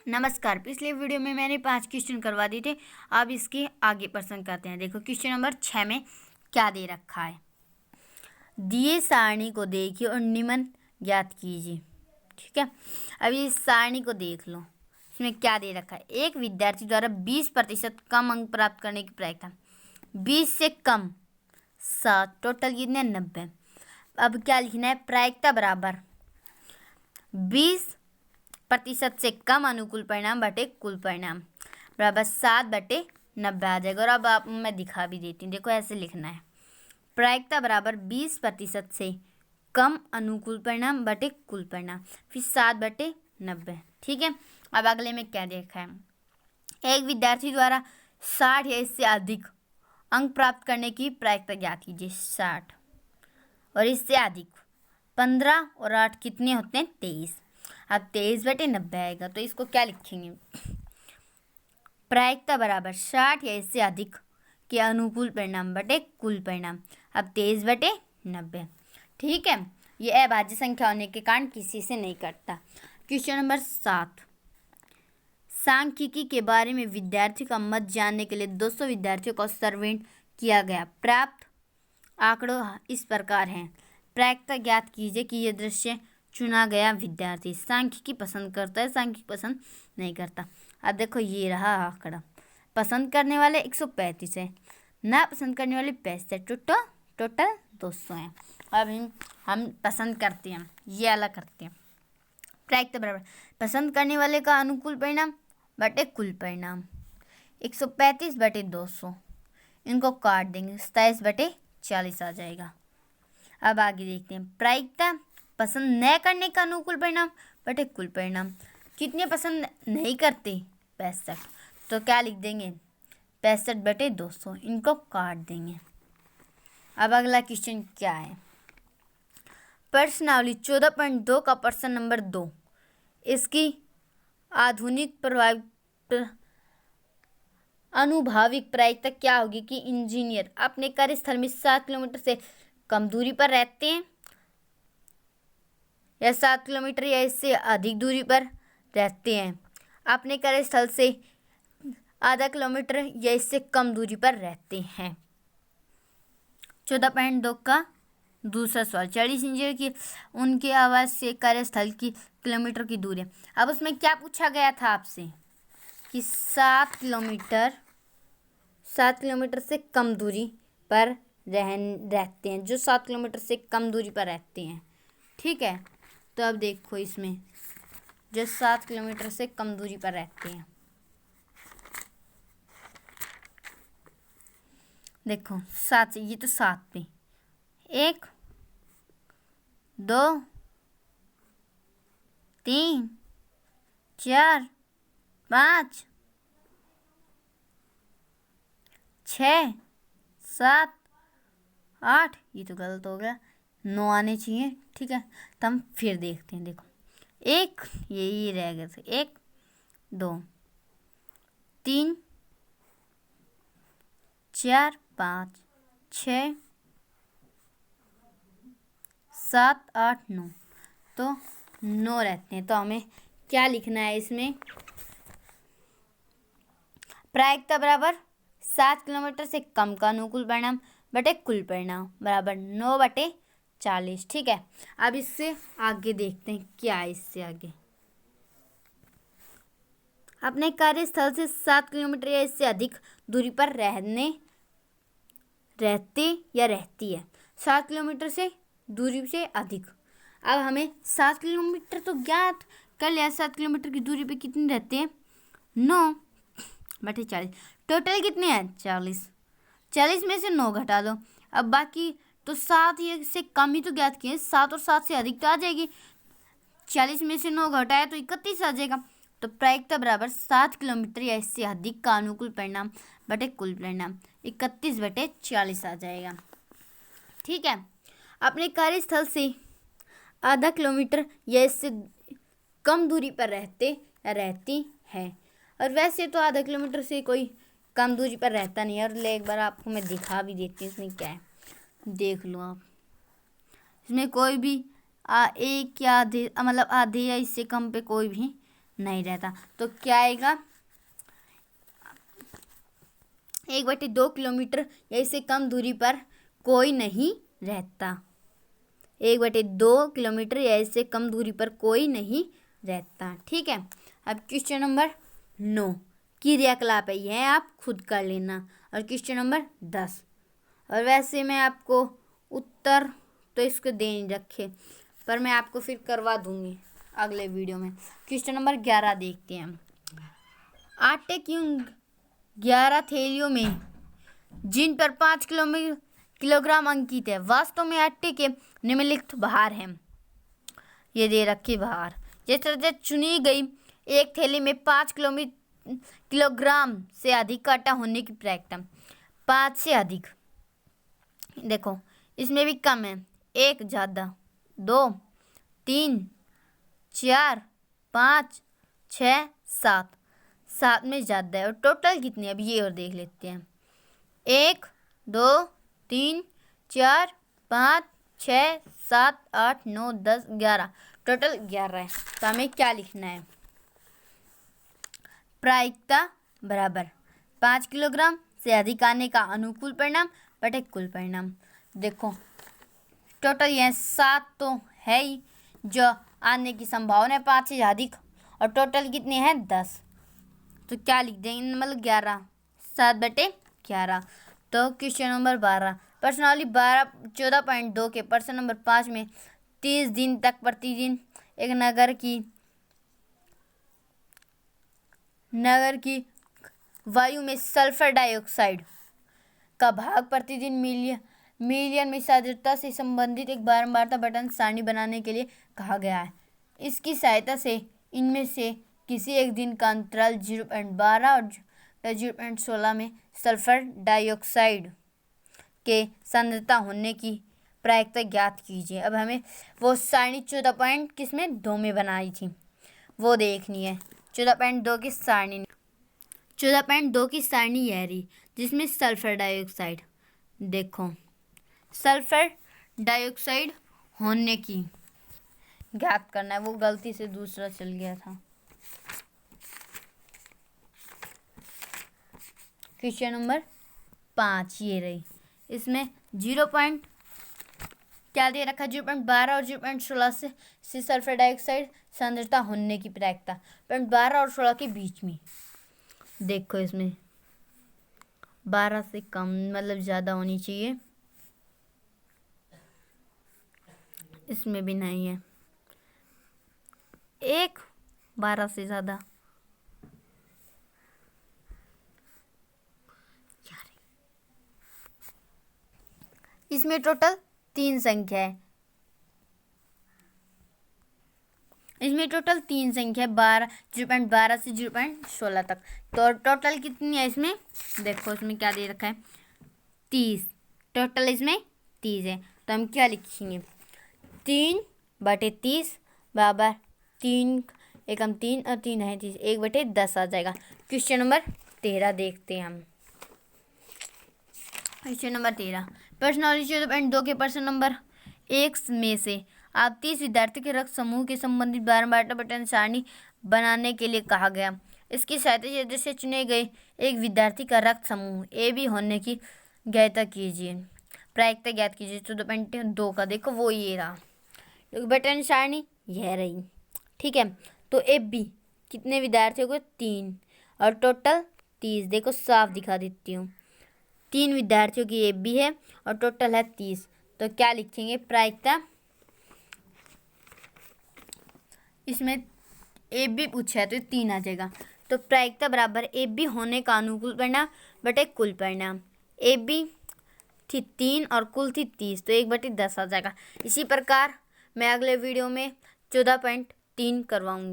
नमस्कार। पिछले वीडियो में मैंने 5 क्वेश्चन करवा दिए थे। अब इसके आगे प्रश्न करते हैं। देखो क्वेश्चन नंबर 6 में क्या दे रखा है। दिए सारणी को देखिए और निम्न ज्ञात कीजिए। ठीक है, अब इस सारणी को देख लो। इसमें क्या दे रखा है। एक विद्यार्थी द्वारा 20% कम अंक प्राप्त करने की प्रयत्न। 20 से कम 7, टोटल कितने 90। अब क्या लिखना है, प्रायिकता बराबर 20% से कम अनुकूल परिणाम बटे कुल परिणाम बराबर 7/90 आ जाएगा। और अब आप मैं दिखा भी देती हूँ। देखो ऐसे लिखना है, प्रायिकता बराबर 20% से कम अनुकूल परिणाम बटे कुल परिणाम, फिर 7/90। ठीक है, अब अगले में क्या देखा है। एक विद्यार्थी द्वारा 60 या इससे अधिक अंक प्राप्त करने की प्रायिकता ज्ञात कीजिए। 60 और इससे अधिक 15 और 8 कितने होते हैं 23। अब 23/90 आएगा, तो इसको क्या लिखेंगे, प्रायिकता बराबर 60 या इससे अधिक के अनुकूल परिणाम बटे कुल परिणाम। अब 23/90। ठीक है, ये अभाज्य संख्या होने के कारण किसी से नहीं कटता। क्वेश्चन नंबर 7, सांख्यिकी के बारे में विद्यार्थियों का मत जानने के लिए 200 विद्यार्थियों का सर्वेक्षण किया गया। प्राप्त आंकड़ों इस प्रकार हैं। प्रायिकता ज्ञात कीजिए कि यह दृश्य चुना गया विद्यार्थी सांख्यिकी पसंद करता है, सांख्यिकी पसंद नहीं करता। अब देखो ये रहा आंकड़ा। पसंद करने वाले 135 है, ना पसंद करने वाले 65। टोटल 200 हैं। अब हम पसंद करते हैं, ये अलग करते हैं। प्रायिकता बराबर पसंद करने वाले का अनुकूल परिणाम बटे कुल परिणाम। 135/200, इनको काट देंगे, 27/40 आ जाएगा। अब आगे देखते हैं। प्रायिकता पसंद न करने का अनुकूल परिणाम बटे कुल परिणाम। कितने पसंद नहीं करते 65, तो क्या लिख देंगे 65/200, इनको काट देंगे। अब अगला क्वेश्चन क्या है। प्रश्नावली 14.2 का प्रश्न नंबर 2, इसकी आधुनिक अनुभाविक प्रायिकता क्या होगी कि इंजीनियर अपने कार्यस्थल में 7 किलोमीटर से कम दूरी पर रहते हैं या 7 किलोमीटर या इससे अधिक दूरी पर रहते हैं। अपने कार्यस्थल से आधा किलोमीटर या इससे कम दूरी पर रहते हैं। 14.2 का दूसरा सवाल, 40 इंजीनियर की उनके आवास से कार्यस्थल की किलोमीटर की दूरी। अब उसमें क्या पूछा गया था आपसे कि 7 किलोमीटर से कम दूरी पर रहते हैं, जो 7 किलोमीटर से कम दूरी पर रहते हैं। ठीक है, तो अब देखो इसमें जो 7 किलोमीटर से कम दूरी पर रहते हैं, देखो 7 से, ये तो 7 पे 1 2 3 4 5 6 7 8, ये तो गलत हो गया, 9 आने चाहिए। ठीक है, तो हम फिर देखते हैं। देखो एक यही रह गए थे, 1 2 3 4 5 6 7 8 9, तो 9 रहते हैं। तो हमें क्या लिखना है इसमें, प्रायिकता बराबर 7 किलोमीटर से कम का अनुकूल परिणाम बटे कुल परिणाम बराबर 9/40। ठीक है, अब इससे आगे देखते हैं क्या है। इससे आगे अपने कार्यस्थल से 7 किलोमीटर या इससे अधिक दूरी पर रहते या रहती है। 7 किलोमीटर से दूरी से अधिक। अब हमें 7 किलोमीटर तो ज्ञात कर लिया, 7 किलोमीटर की दूरी पे कितने रहते हैं 9/40। टोटल कितने हैं 40। 40 में से 9 घटा दो। अब बाकी तो 7 ये से कम ही तो ज्ञात किए, 7 और 7 से अधिक तो आ जाएगी। 40 में से 9 घटाया तो 31 आ जाएगा। तो प्रायिकता बराबर 7 किलोमीटर या इससे अधिक का अनुकूल परिणाम बटे कुल परिणाम 31/40 आ जाएगा। ठीक है, अपने कार्यस्थल से आधा किलोमीटर या इससे कम दूरी पर रहते या रहती है। और वैसे तो आधा किलोमीटर से कोई कम दूरी पर रहता नहीं है। और एक बार आपको मैं दिखा भी देती हूँ इसमें क्या है, देख लो आप। इसमें कोई भी एक या आधे, मतलब आधे या इससे कम पे कोई भी नहीं रहता। तो क्या आएगा, 1/2 किलोमीटर या इससे कम दूरी पर कोई नहीं रहता। 1/2 किलोमीटर या इससे कम दूरी पर कोई नहीं रहता। ठीक है। अब क्वेश्चन नंबर 9 क्रियाकलाप है, यह आप खुद कर लेना। और क्वेश्चन नंबर 10, और वैसे मैं आपको उत्तर तो इसको दे नहीं रखे, पर मैं आपको फिर करवा दूंगी अगले वीडियो में। क्वेश्चन नंबर 11 देखते हैं हम। आटे की उन 11 थैलियों में जिन पर 5 किलोग्राम अंकित है, वास्तव में आटे के निम्नलिखित भार हैं। ये दे रखी भार, जैसे चुनी गई एक थैली में 5 किलोग्राम से अधिक का आटा होने की प्रायिकता। 5 से अधिक, देखो इसमें भी कम है, 1 ज़्यादा, 2 3 4 5 6 7, 7 में ज़्यादा है। और टोटल कितने, अब ये और देख लेते हैं। 1 2 3 4 5 6 7 8 9 10 11, टोटल 11 है। तो हमें क्या लिखना है, प्रायिकता बराबर 5 किलोग्राम से अधिक आने का अनुकूल परिणाम बटे कुल परिणाम। देखो टोटल यह 7 तो है ही, जो आने की संभावना है 5 से अधिक, और टोटल कितने हैं 10। तो क्या लिख देंगे, मतलब 11, 7/11। तो क्वेश्चन नंबर 12, प्रश्नावली 14.2 के प्रश्न नंबर 5 में 30 दिन तक प्रतिदिन एक नगर की वायु में सल्फर डाइऑक्साइड का भाग प्रतिदिन मिलियन में साद्रता से संबंधित एक बारंबारता बटन सारणी बनाने के लिए कहा गया है। इसकी सहायता से इनमें से किसी एक दिन का अंतराल 0.12 और 0.16 में सल्फर डाइऑक्साइड के सांद्रता होने की प्रायिकता ज्ञात कीजिए। अब हमें वो सारणी 14.2 में बनाई थी वो देखनी है। 14.2 की सारणी 14.2 की सारणी यह रही, जिसमें सल्फर डाइऑक्साइड, देखो सल्फर डाइऑक्साइड होने की ज्ञात करना है। वो गलती से दूसरा चल गया था। क्वेश्चन नंबर 5 ये रही, इसमें 0. क्या दे रखा, 0.12 और 0.16 से सल्फर डाइऑक्साइड सांद्रता होने की प्रायिकता 0.12 और 16 के बीच में। देखो इसमें 12 से कम, मतलब ज़्यादा होनी चाहिए, इसमें भी नहीं है। 12 से ज़्यादा, इसमें टोटल 3 संख्या है, इसमें टोटल 3 संख्या है, 0.12 से 0.16 तक। तो टोटल कितनी है इसमें, देखो इसमें क्या दे रखा है 30, टोटल इसमें 30 है। तो हम क्या लिखेंगे, 3/30 बराबर 3 एकम 3 और 3 है 30, 1/10 आ जाएगा। क्वेश्चन नंबर 13 देखते हैं हम। क्वेश्चन नंबर 13, प्रश्नावली 14.2 के प्रश्न नंबर 1 में से आप 30 विद्यार्थियों के रक्त समूह के संबंधित बारंबारता बटन सारणी बनाने के लिए कहा गया। इसकी सहायता से चुने गए एक विद्यार्थी का रक्त समूह ए बी होने की ज्ञात कीजिए, प्रायिकता ज्ञात कीजिए। 14.2 का देखो वो ये रहा, बटन सारणी यह रही। ठीक है, तो ए बी कितने विद्यार्थियों को, 3, और टोटल 30। देखो साफ दिखा देती हूँ, 3 विद्यार्थियों की ए बी है और टोटल है 30। तो क्या लिखेंगे, प्रायिकता, इसमें ए बी पूछा है तो 3 आ जाएगा। तो प्रायिकता बराबर ए बी होने का अनुकूल परिणाम बटे कुल परिणाम। ए बी थी 3 और कुल थी 30, तो 1/10 आ जाएगा। इसी प्रकार मैं अगले वीडियो में 14.3 करवाऊँगी।